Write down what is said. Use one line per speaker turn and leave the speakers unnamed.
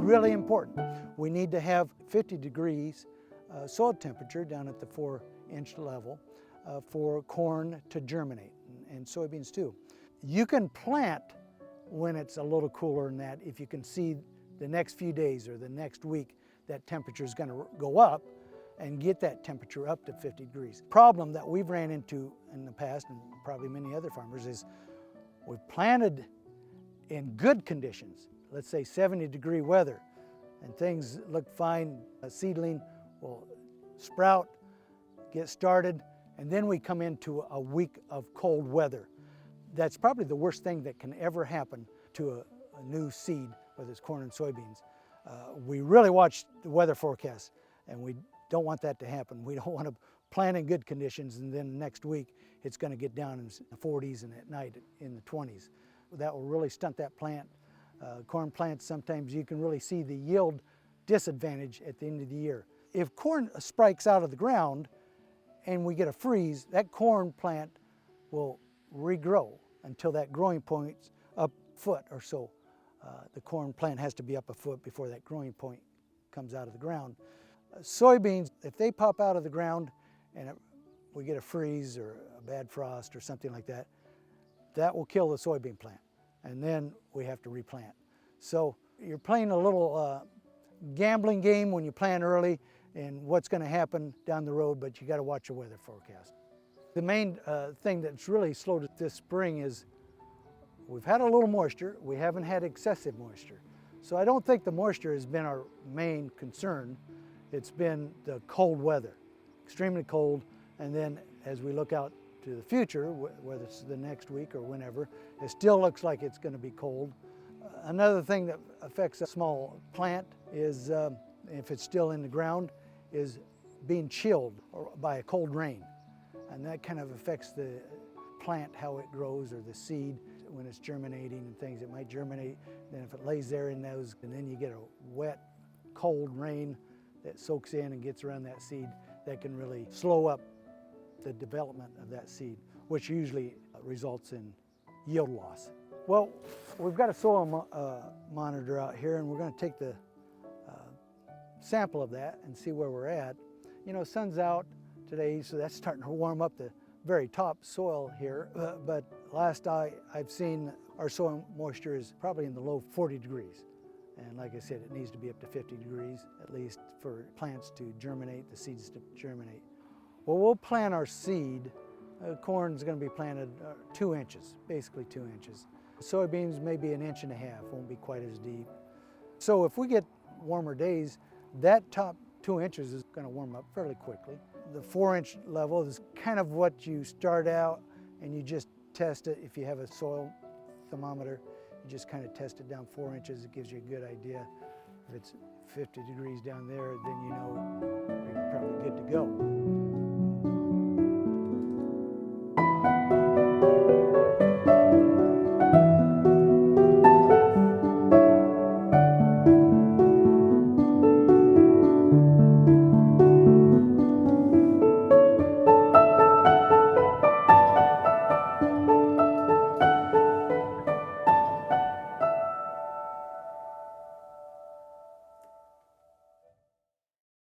really important. We need to have 50 degrees soil temperature down at the 4-inch level for corn to germinate, and soybeans too. You can plant when it's a little cooler than that if you can see the next few days or the next week that temperature is going to go up and get that temperature up to 50 degrees. Problem that we've ran into in the past, and probably many other farmers, is we've planted in good conditions, let's say 70-degree weather, and things look fine. A seedling will sprout, get started, and then we come into a week of cold weather. That's probably the worst thing that can ever happen to a new seed, whether it's corn and soybeans. We really watch the weather forecast, and we don't want that to happen. We don't want to plant in good conditions and then next week it's going to get down in the 40s and at night in the 20s. That will really stunt that plant. Corn plants, sometimes you can really see the yield disadvantage at the end of the year. If corn spikes out of the ground and we get a freeze, that corn plant will regrow until that growing point's up a foot or so. The corn plant has to be up a foot before that growing point comes out of the ground. Soybeans, if they pop out of the ground and we get a freeze or a bad frost or something like that, that will kill the soybean plant, and then we have to replant. So you're playing a little gambling game when you plant early and what's going to happen down the road, but you got to watch the weather forecast. The main thing that's really slowed it this spring is we've had a little moisture. We haven't had excessive moisture. So I don't think the moisture has been our main concern. It's been the cold weather, extremely cold, and then as we look out to the future, whether it's the next week or whenever, it still looks like it's going to be cold. Another thing that affects a small plant is, if it's still in the ground, is being chilled by a cold rain. And that kind of affects the plant, how it grows, or the seed when it's germinating and things. It might germinate, then if it lays there in those, and then you get a wet, cold rain that soaks in and gets around that seed, that can really slow up the development of that seed, which usually results in yield loss. Well, we've got a soil monitor out here, and we're going to take the sample of that and see where we're at. You know, sun's out today, so that's starting to warm up the very top soil here, but last I've seen, our soil moisture is probably in the low 40 degrees. And like I said, it needs to be up to 50 degrees, at least, for plants to germinate, the seeds to germinate. Well, we'll plant our seed. Corn's going to be planted 2 inches, basically 2 inches. Soybeans maybe 1.5 inches, won't be quite as deep. So if we get warmer days, that top 2 inches is going to warm up fairly quickly. The 4-inch level is kind of what you start out, and you just test it. If you have a soil thermometer, you just kind of test it down 4 inches. It gives you a good idea. If it's 50 degrees down there, then you know you're probably good to go.